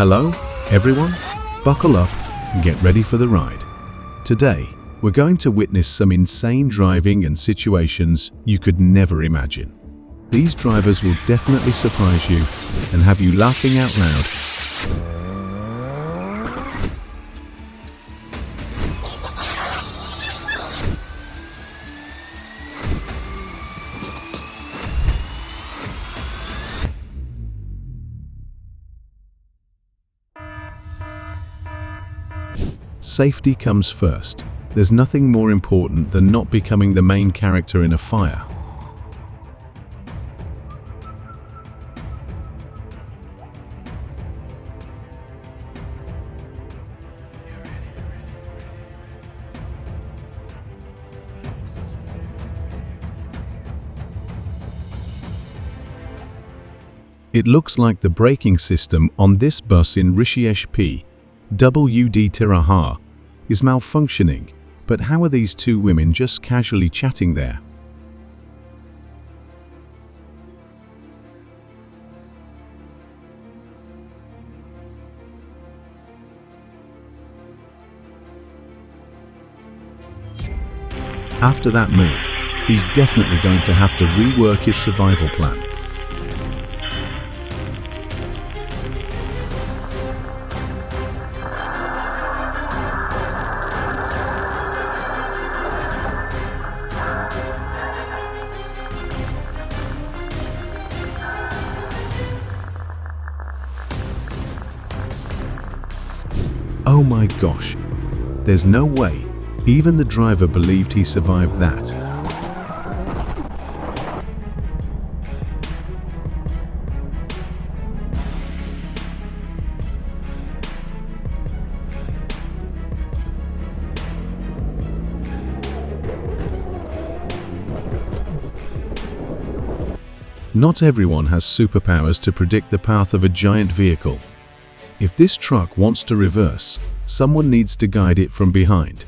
Hello, everyone. Buckle up and get ready for the ride. Today, we're going to witness some insane driving and situations you could never imagine. These drivers will definitely surprise you and have you laughing out loud. Safety comes first. There's nothing more important than not becoming the main character in a fire. It looks like the braking system on this bus in Rishikesh P.W.D. Tiraha is malfunctioning, but how are these two women just casually chatting there? After that move, he's definitely going to have to rework his survival plan. Oh my gosh, there's no way. Even the driver believed he survived that. Not everyone has superpowers to predict the path of a giant vehicle. If this truck wants to reverse, someone needs to guide it from behind.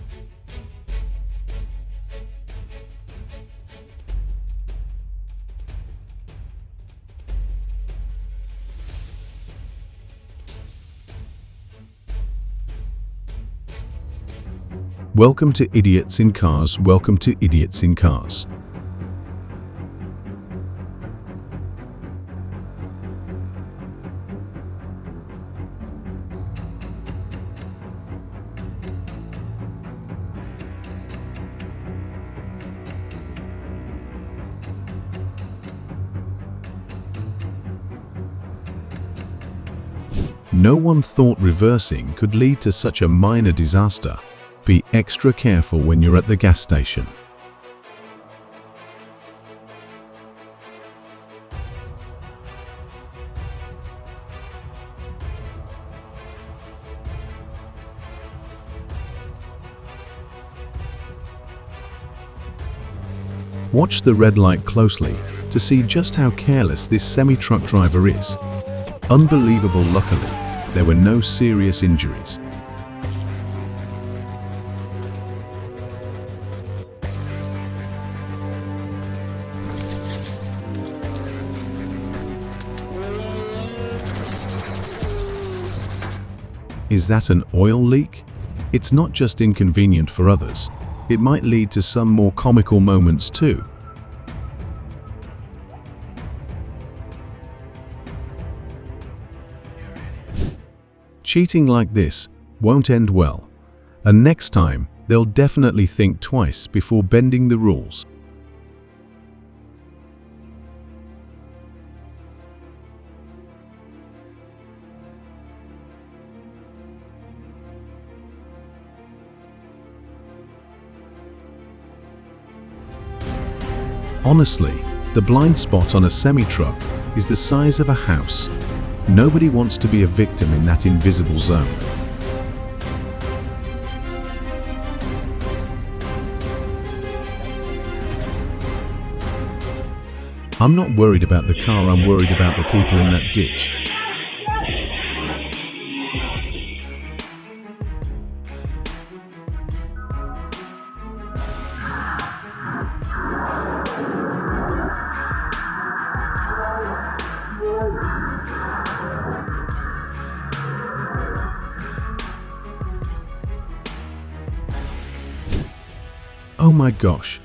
Welcome to Idiots in Cars. Welcome to Idiots in Cars. No one thought reversing could lead to such a minor disaster. Be extra careful when you're at the gas station. Watch the red light closely to see just how careless this semi-truck driver is. Unbelievable. Luckily, there were no serious injuries. Is that an oil leak? It's not just inconvenient for others, it might lead to some more comical moments too. Cheating like this won't end well, and next time they'll definitely think twice before bending the rules. Honestly, the blind spot on a semi-truck is the size of a house. Nobody wants to be a victim in that invisible zone. I'm not worried about the car, I'm worried about the people in that ditch. Oh my gosh.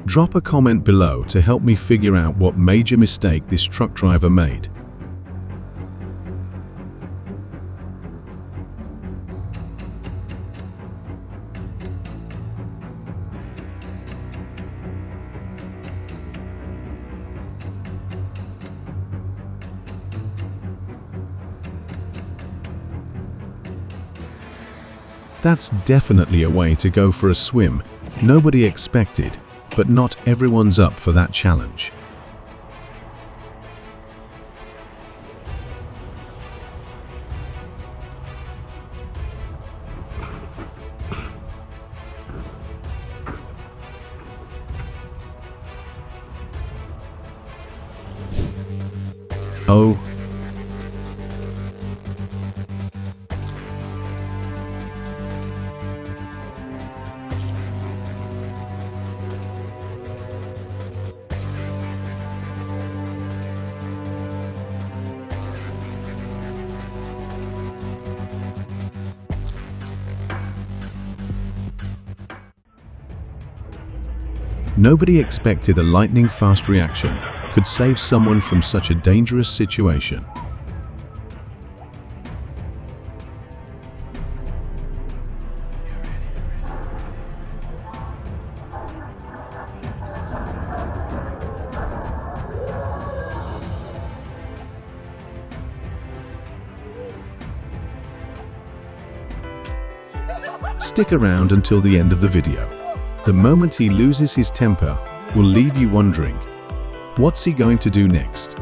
Drop a comment below to help me figure out what major mistake this truck driver made. That's definitely a way to go for a swim nobody expected, but not everyone's up for that challenge. Oh. Nobody expected a lightning-fast reaction could save someone from such a dangerous situation. Stick around until the end of the video. The moment he loses his temper will leave you wondering, what's he going to do next?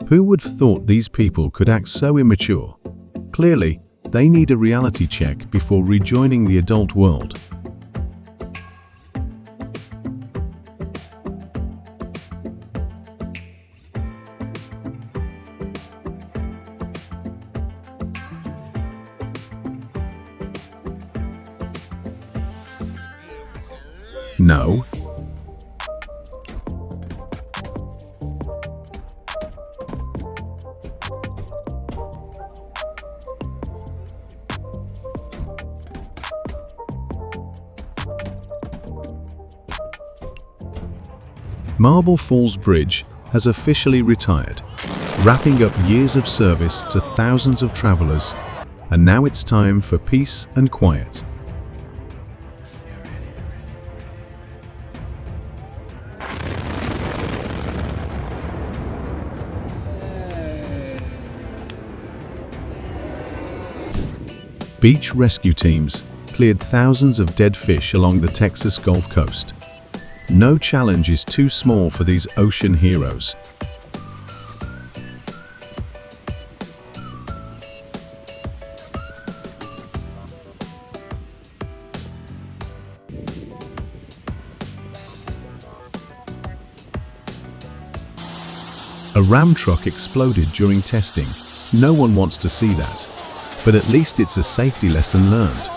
Who would have thought these people could act so immature? Clearly, they need a reality check before rejoining the adult world. No. Marble Falls Bridge has officially retired, wrapping up years of service to thousands of travelers, and now it's time for peace and quiet. Beach rescue teams cleared thousands of dead fish along the Texas Gulf Coast. No challenge is too small for these ocean heroes. A Ram truck exploded during testing. No one wants to see that, but at least it's a safety lesson learned.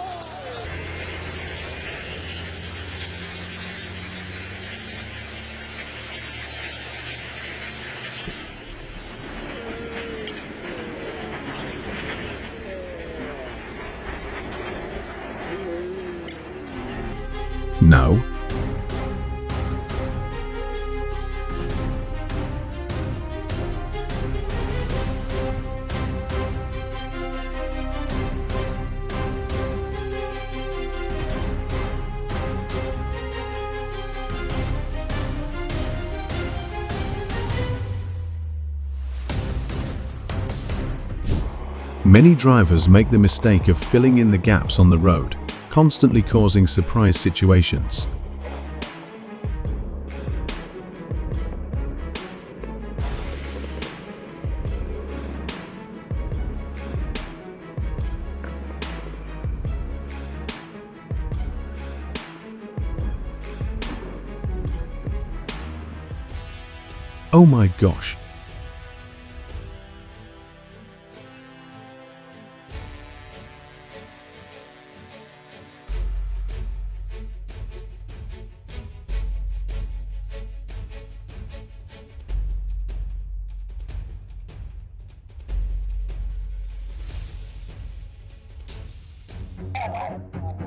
No. Many drivers make the mistake of filling in the gaps on the road, constantly causing surprise situations. Oh my gosh.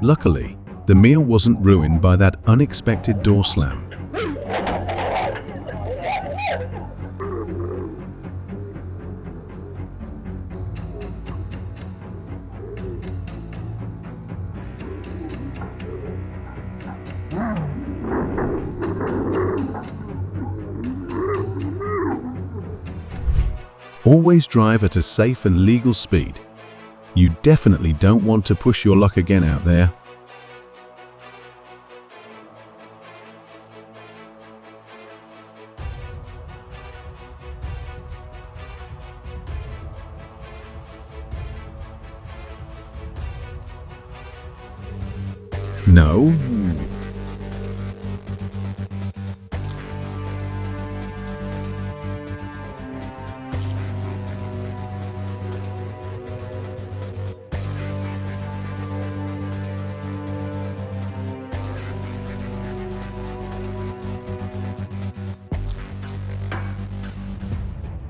Luckily, the meal wasn't ruined by that unexpected door slam. Always drive at a safe and legal speed. You definitely don't want to push your luck again out there. No.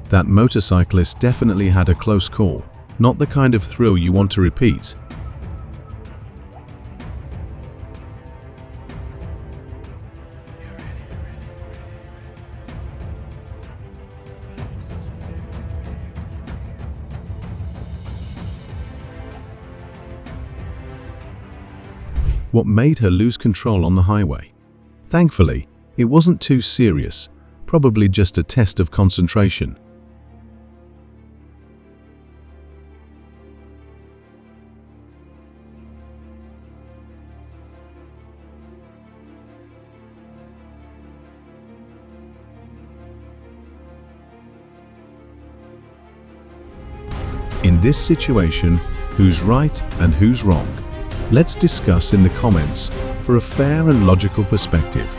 That motorcyclist definitely had a close call, not the kind of thrill you want to repeat. What made her lose control on the highway? Thankfully, it wasn't too serious, probably just a test of concentration. In this situation, who's right and who's wrong? Let's discuss in the comments for a fair and logical perspective.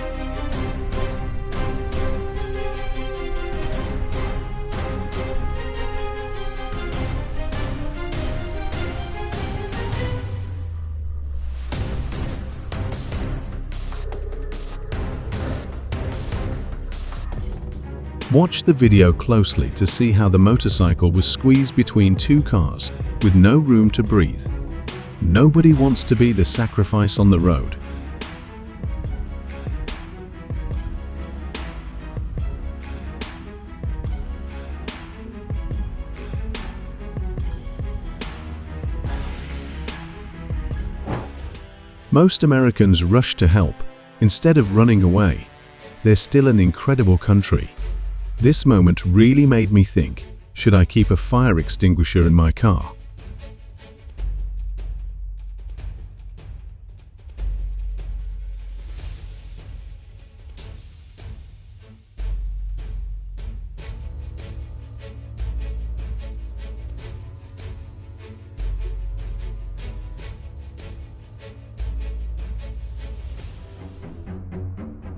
Watch the video closely to see how the motorcycle was squeezed between two cars with no room to breathe. Nobody wants to be the sacrifice on the road. Most Americans rush to help instead of running away. They're still an incredible country. This moment really made me think, should I keep a fire extinguisher in my car?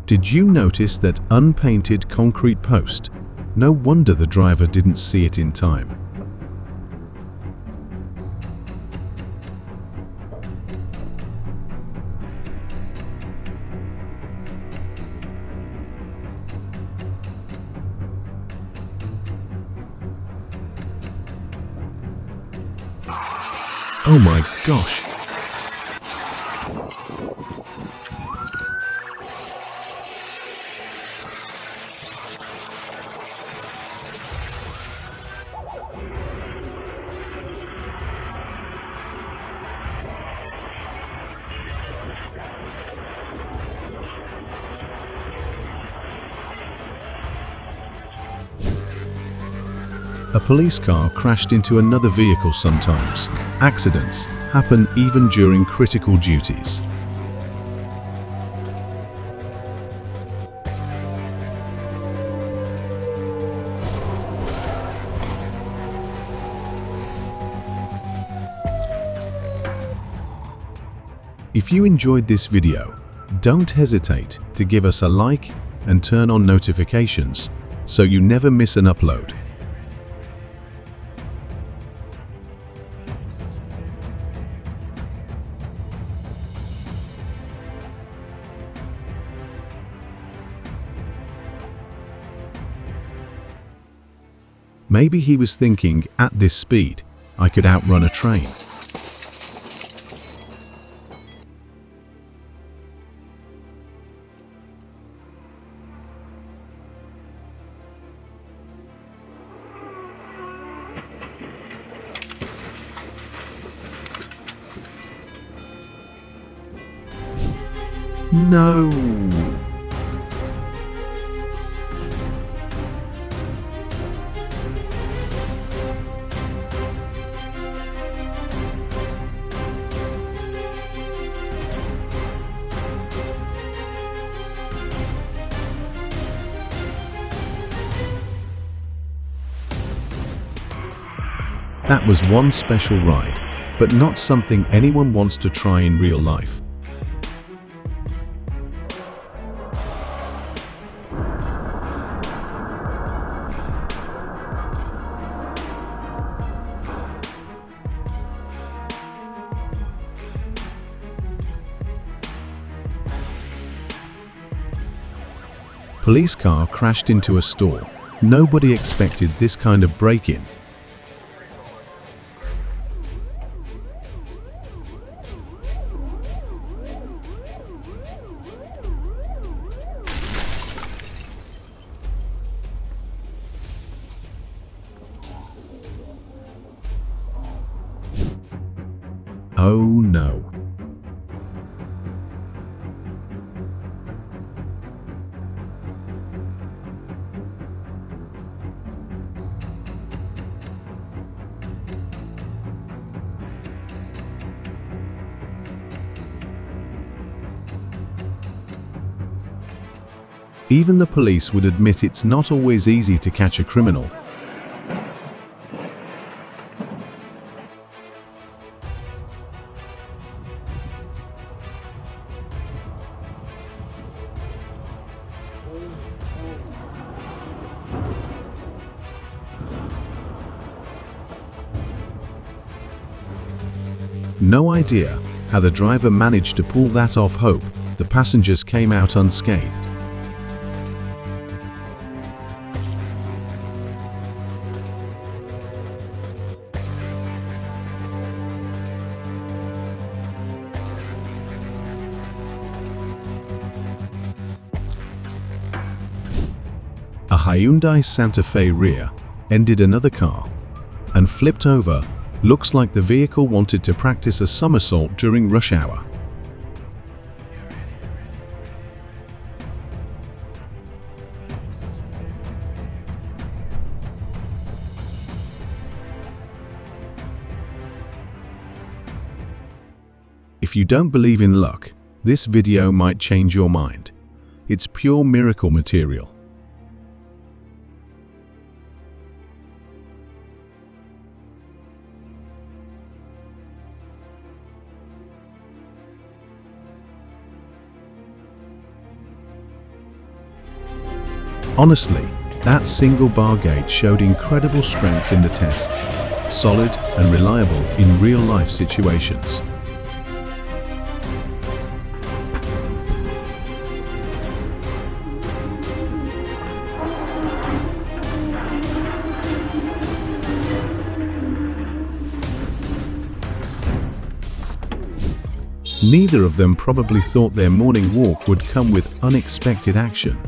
Did you notice that unpainted concrete post? No wonder the driver didn't see it in time. Oh my gosh! A police car crashed into another vehicle sometimes. Accidents happen even during critical duties. If you enjoyed this video, don't hesitate to give us a like and turn on notifications so you never miss an upload. Maybe he was thinking, at this speed, I could outrun a train. No. That was one special ride, but not something anyone wants to try in real life. Police car crashed into a store. Nobody expected this kind of break-in. Oh no. Even the police would admit it's not always easy to catch a criminal. No idea how the driver managed to pull that off. Hope the passengers came out unscathed. A Hyundai Santa Fe rear-ended another car and flipped over. Looks like the vehicle wanted to practice a somersault during rush hour. If you don't believe in luck, this video might change your mind. It's pure miracle material. Honestly, that single bar gate showed incredible strength in the test, solid and reliable in real-life situations. Neither of them probably thought their morning walk would come with unexpected action.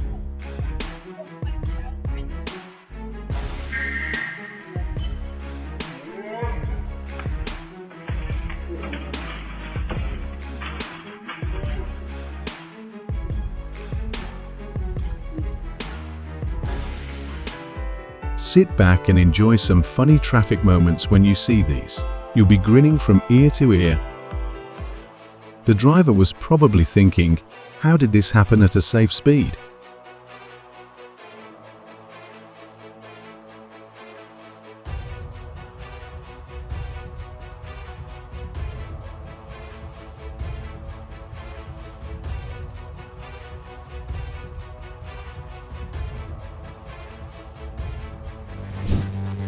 Sit back and enjoy some funny traffic moments when you see these. You'll be grinning from ear to ear. The driver was probably thinking, how did this happen at a safe speed?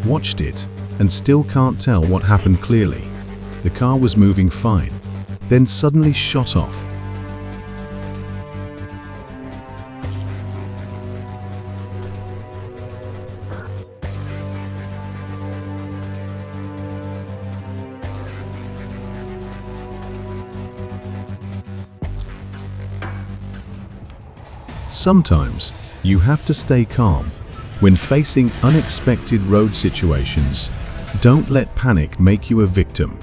watched it, and still can't tell what happened clearly. The car was moving fine, then suddenly shot off. Sometimes, you have to stay calm when facing unexpected road situations. Don't let panic make you a victim.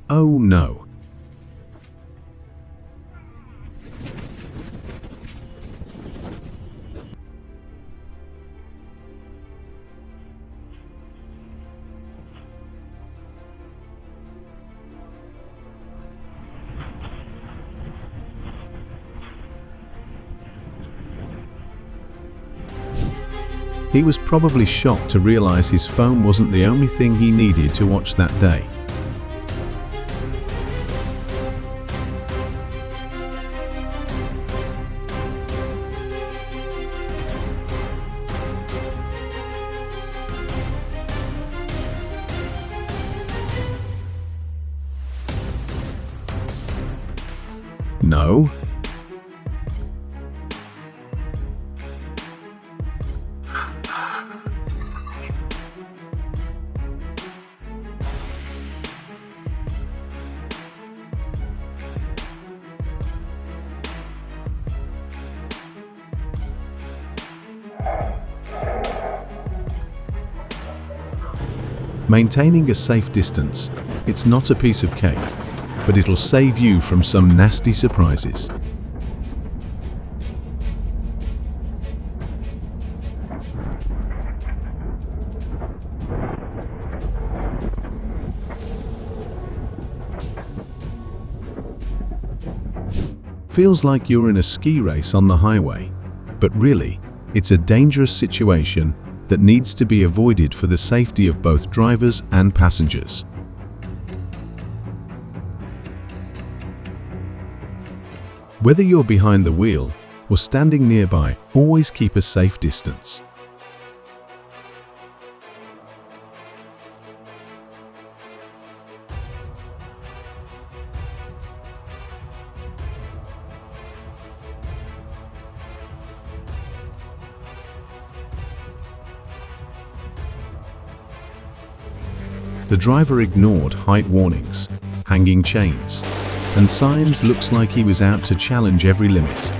Oh no. He was probably shocked to realize his phone wasn't the only thing he needed to watch that day. No. Maintaining a safe distance, it's not a piece of cake, but it'll save you from some nasty surprises. Feels like you're in a ski race on the highway, but really, it's a dangerous situation that needs to be avoided for the safety of both drivers and passengers. Whether you're behind the wheel or standing nearby, always keep a safe distance. The driver ignored height warnings, hanging chains, and signs. Looks like he was out to challenge every limit.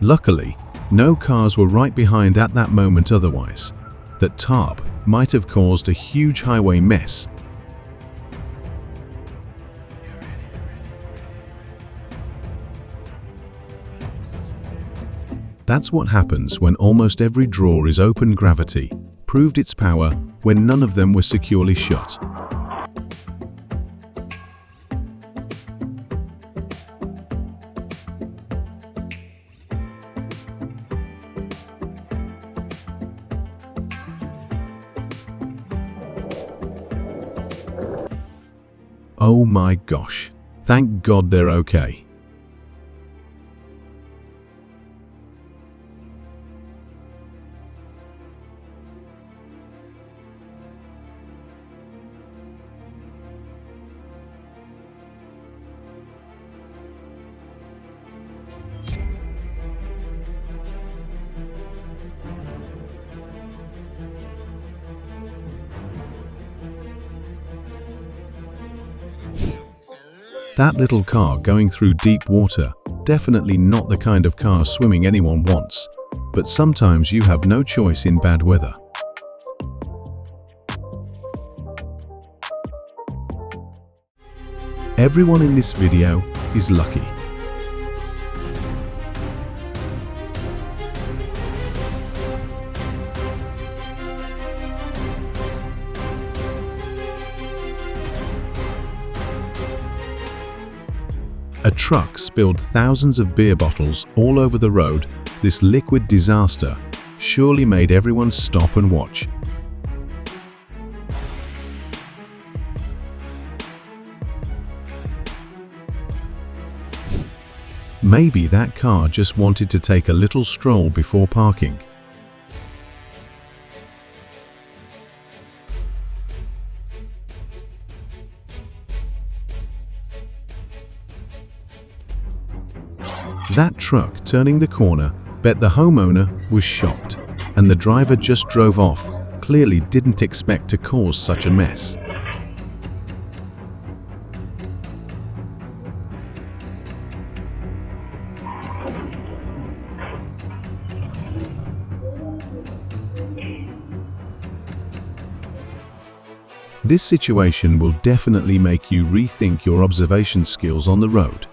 Luckily, no cars were right behind at that moment, otherwise, that tarp might have caused a huge highway mess. That's what happens when almost every drawer is open. Gravity proved its power when none of them were securely shut. Oh my gosh, thank God they're okay. That little car going through deep water, definitely not the kind of car swimming anyone wants, but sometimes you have no choice in bad weather. Everyone in this video is lucky. A truck spilled thousands of beer bottles all over the road. This liquid disaster surely made everyone stop and watch. Maybe that car just wanted to take a little stroll before parking. That truck turning the corner, bet the homeowner was shocked, and the driver just drove off, clearly didn't expect to cause such a mess. This situation will definitely make you rethink your observation skills on the road.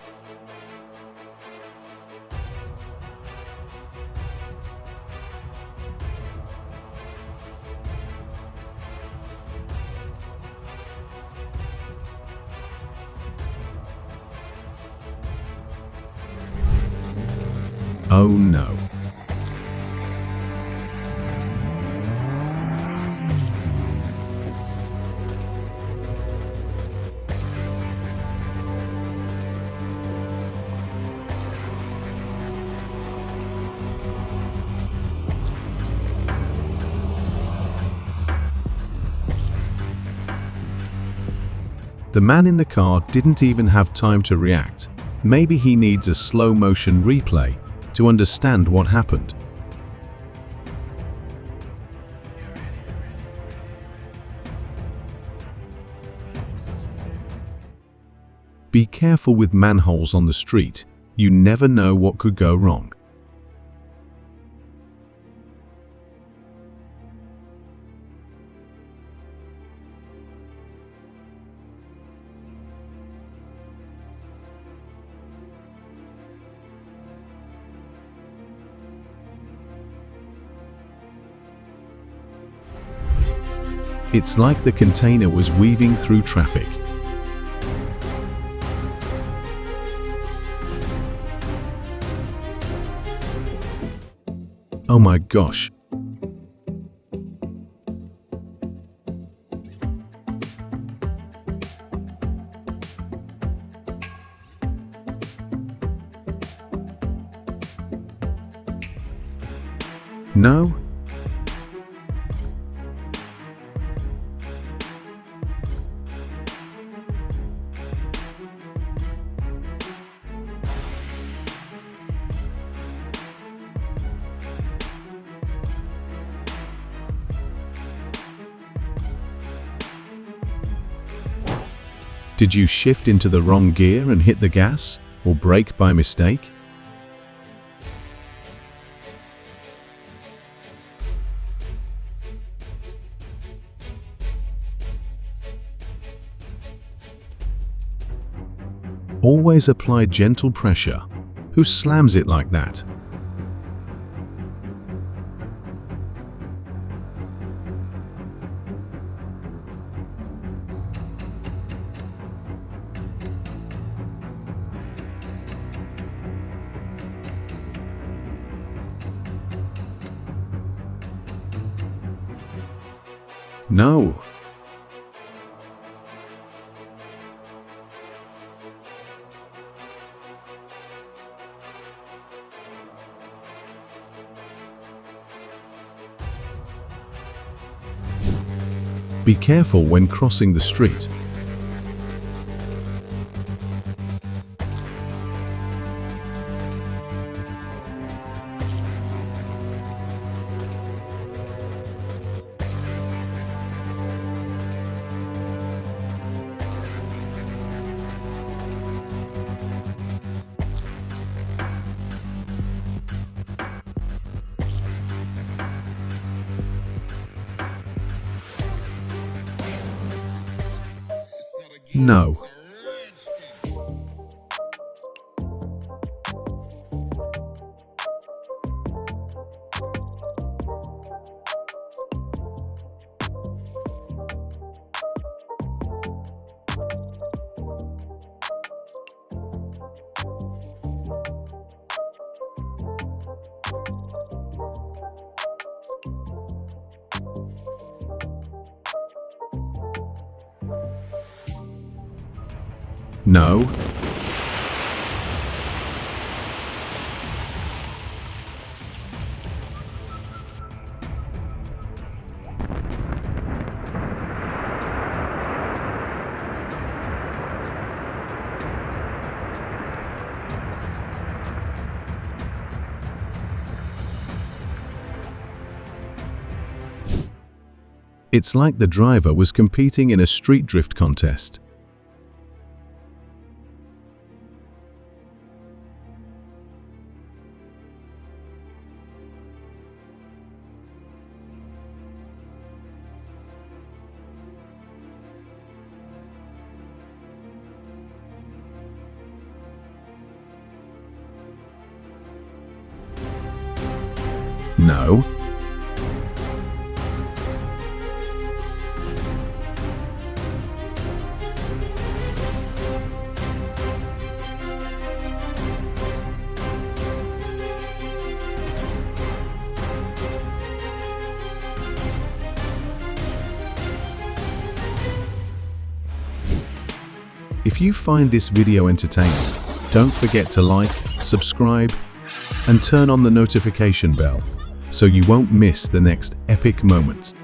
Oh no. The man in the car didn't even have time to react. Maybe he needs a slow-motion replay to understand what happened. Be careful with manholes on the street. You never know what could go wrong. It's like the container was weaving through traffic. Oh my gosh. No? Did you shift into the wrong gear and hit the gas, or brake by mistake? Always apply gentle pressure. Who slams it like that? No. Be careful when crossing the street. No. No. It's like the driver was competing in a street drift contest. No. If you find this video entertaining, don't forget to like, subscribe, and turn on the notification bell so you won't miss the next epic moments.